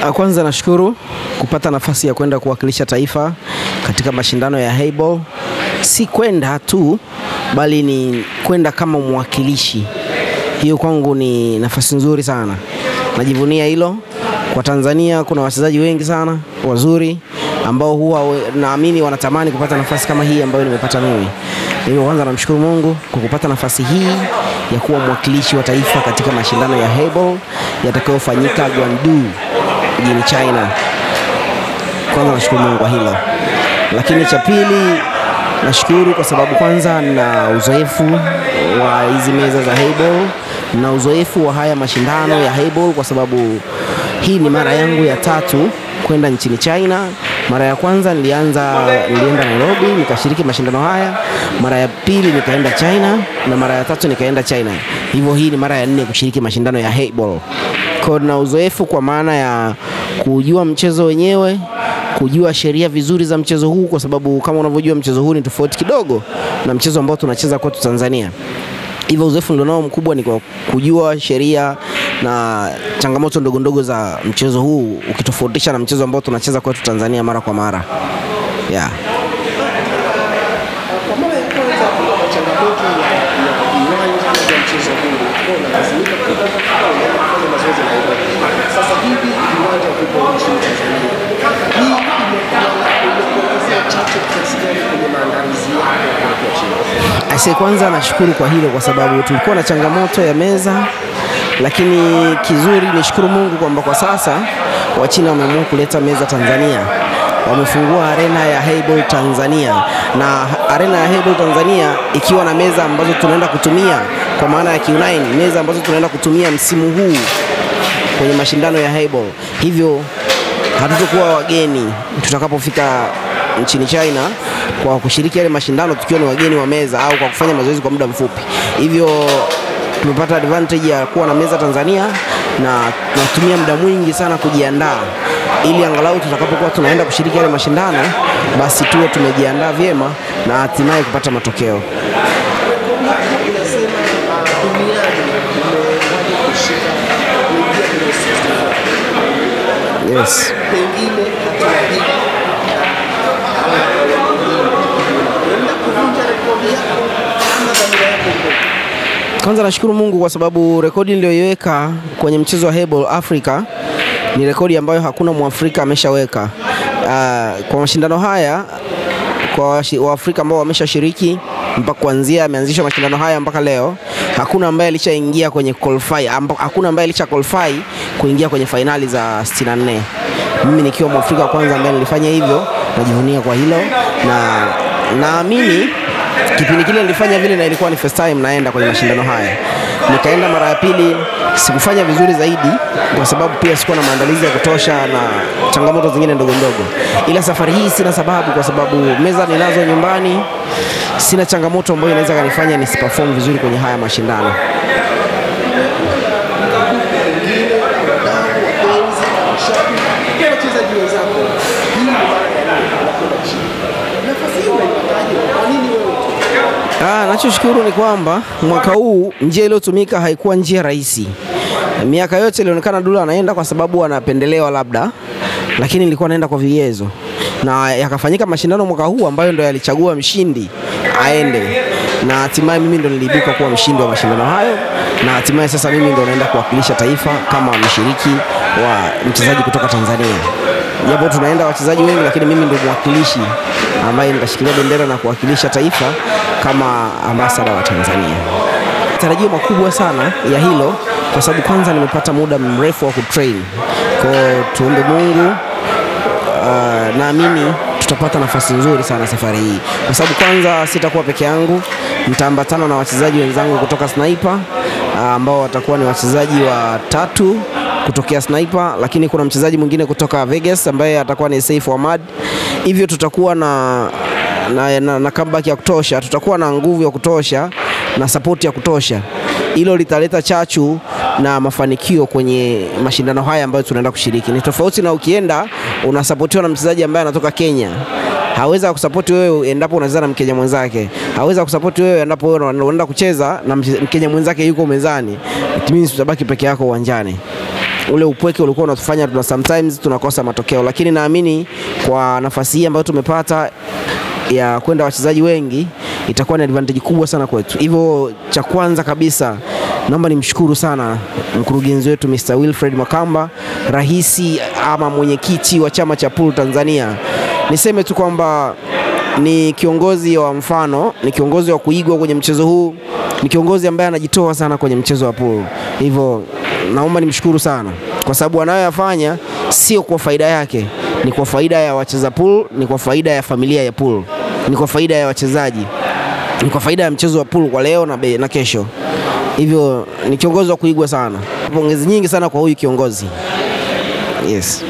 Kwanza nashukuru kupata nafasi ya kwenda kuwakilisha taifa katika mashindano ya Hayball. Si kwenda tu bali ni kwenda kama mwakilishi. Hiyo kwangu ni nafasi nzuri sana. Najivunia hilo. Kwa Tanzania kuna wachezaji wengi sana wazuri ambao huwa naamini wanatamani kupata nafasi kama hii ambayo nimepata mimi. Hivyo kwanza namshukuru Mungu kwa kupata nafasi hii ya kuwa mwakilishi wa taifa katika mashindano ya Hayball yatakayofanyika Guangzhou mjini China. Kwanza nashukuru Mungu kwa hilo. Lakini cha pili nashukuru kwa sababu kwanza na uzoefu wa hizi meza za Hayball na uzoefu wa haya mashindano ya Hayball, kwa sababu hii ni mara yangu ya 3 kwenda nchini China. Mara ya kwanza nilienda Nairobi nikashiriki mashindano haya, mara ya pili nikaenda China na mara ya 3 nikaenda China. Hivyo hii ni mara ya 4 kushiriki mashindano ya Hayball. Kuna uzoefu kwa maana ya kujua mchezo wenyewe, kujua sheria vizuri za mchezo huu, kwa sababu kama unavyojua mchezo huu ni tofauti kidogo na mchezo ambao tunacheza kwetu Tanzania. Hivyo uzoefu nilionao mkubwa ni kwa kujua sheria na changamoto ndogo ndogo za mchezo huu ukitofautisha na mchezo ambao tunacheza kwetu Tanzania mara kwa mara. Yeah. Kwa mara ya kwanza kuna changamoto ya viwanja vya mchezo huu. Kuna lazima kufanya mazoezi na hivyo. Sasa hivi viwanja vipo nchini Tanzania. Hii imekuwa chachu kiasi gani kwenye maandalizi yako kwa China? Kwanza nashukuru kwa hilo, kwa sababu tulikuwa na changamoto ya meza, lakini kizuri nishukuru Mungu kwamba kwa sasa Wachina wameamua kuleta meza Tanzania. Wamefungua arena ya Hayball Tanzania, na arena ya Hayball Tanzania ikiwa na meza ambazo tunaenda kutumia kwa maana ya Q9, meza ambazo tunaenda kutumia msimu huu kwenye mashindano ya Hayball. Hivyo hatutakuwa wageni tutakapofika nchini China kwa kushiriki yale mashindano tukiwa ni wageni wa meza au kwa kufanya mazoezi kwa muda mfupi. Hivyo tumepata advantage ya kuwa na meza Tanzania na tunatumia muda mwingi sana kujiandaa, ili angalau tutakapokuwa tunaenda kushiriki yale mashindano basi tuwe tumejiandaa vyema na hatimaye kupata matokeo. Yes. Kwanza nashukuru Mungu kwa sababu rekodi niliyoiweka kwenye mchezo wa Hayball Africa ni rekodi ambayo hakuna Mwafrika ameshaweka. Kwa mashindano haya, kwa Waafrika ambao wameshashiriki mpaka kuanzia ameanzisha mashindano haya mpaka leo, hakuna ambaye alishaingia kwenye qualify, hakuna ambaye alisha qualify kuingia kwenye finali za 64. Mimi nikiwa Mwafrika wa kwanza ambaye nilifanya hivyo, najivunia kwa hilo, na naamini kipindi kile nilifanya vile na ilikuwa ni first time naenda kwenye mashindano haya. Nikaenda mara ya pili, sikufanya vizuri zaidi kwa sababu pia sikuwa na maandalizi ya kutosha na changamoto zingine ndogo ndogo. Ila safari hii sina sababu, kwa sababu meza ninazo nyumbani, sina changamoto ambayo inaweza kanifanya nisiperform vizuri kwenye haya mashindano. Nachoshukuru ni kwamba mwaka huu njia iliyotumika haikuwa njia rahisi. Miaka yote ilionekana Dula anaenda kwa sababu anapendelewa labda, lakini nilikuwa naenda kwa vigezo. Na yakafanyika mashindano mwaka huu ambayo ndo yalichagua mshindi aende. Na hatimaye mimi ndo niliibuka kuwa mshindi wa mashindano hayo, na hatimaye sasa mimi ndo naenda kuwakilisha taifa kama mshiriki wa mchezaji kutoka Tanzania. Japo tunaenda wachezaji wengi, lakini mimi ndo mwakilishi ambaye nitashikilia bendera na kuwakilisha taifa kama ambassador wa Tanzania. Tarajio makubwa sana ya hilo kwa sababu kwanza nimepata muda mrefu wa kutrain. Kwa tuombe Mungu, naamini tutapata nafasi nzuri sana safari hii. Kwa sababu kwanza sitakuwa peke yangu, nitaambatana na wachezaji wenzangu kutoka Sniper ambao watakuwa ni wachezaji watatu kutokea Sniper, lakini kuna mchezaji mwingine kutoka Vegas ambaye atakuwa ni Saif Ahmad. Hivyo tutakuwa na comeback ya kutosha, tutakuwa na nguvu ya kutosha na support ya kutosha. Hilo litaleta chachu na mafanikio kwenye mashindano haya ambayo tunaenda kushiriki. Ni tofauti na ukienda unasupportiwa na mchezaji ambaye anatoka Kenya. Haweza kusapoti wewe endapo unacheza na Mkenya mwenzake. Haweza kusapoti wewe endapo wewe unaenda kucheza na Mkenya mwenzake yuko mezani. It means utabaki peke yako uwanjani. ule upweke ulikuwa unatufanya sometimes tunakosa matokeo, lakini naamini kwa nafasi hii ambayo tumepata ya kwenda wachezaji wengi itakuwa ni advantage kubwa sana kwetu. Hivyo cha kwanza kabisa naomba nimshukuru sana mkurugenzi wetu Mr. Wilfred Makamba, rahisi ama mwenyekiti wa chama cha pool Tanzania. Niseme tu kwamba ni kiongozi wa mfano, ni kiongozi wa kuigwa kwenye mchezo huu, ni kiongozi ambaye anajitoa sana kwenye mchezo wa pool. Hivyo naomba nimshukuru sana kwa sababu anayoyafanya sio kwa faida yake, ni kwa faida ya wacheza pool, ni kwa faida ya familia ya pool, ni kwa faida ya wachezaji, ni kwa faida ya mchezo wa pool kwa leo na kesho. Hivyo ni kiongozi wa kuigwa sana. Pongezi nyingi sana kwa huyu kiongozi. Yes.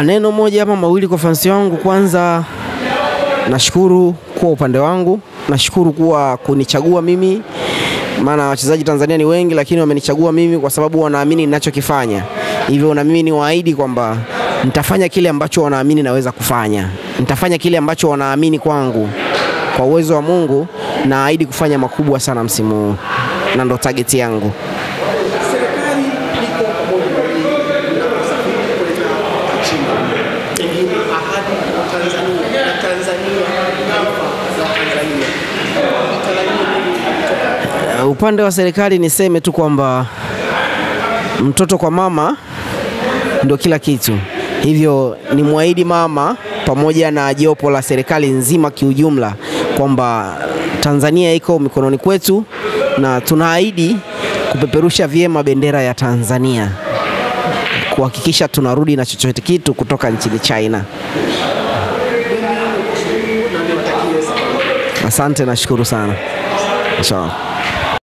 Neno moja ama mawili kwa fans wangu. Kwanza nashukuru kwa upande wangu, nashukuru kuwa kunichagua mimi, maana wachezaji Tanzania ni wengi, lakini wamenichagua mimi kwa sababu wanaamini ninachokifanya. Hivyo na mimi niwaahidi kwamba nitafanya kile ambacho wanaamini naweza kufanya, nitafanya kile ambacho wanaamini kwangu. Kwa uwezo wa Mungu naahidi kufanya makubwa sana msimu huu, na ndo target yangu. Serikali iko pamoja na nchini. Ahadi kwa Tanzania na Tanzania taifa la Tanzania. Upande wa serikali niseme tu kwamba mtoto kwa mama ndio kila kitu. Hivyo ni muahidi mama pamoja na jopo la serikali nzima kiujumla kwamba Tanzania iko mikononi kwetu, na tunaahidi kupeperusha vyema bendera ya Tanzania, kuhakikisha tunarudi na chochote kitu kutoka nchini China. Asante, nashukuru sana. Inshallah.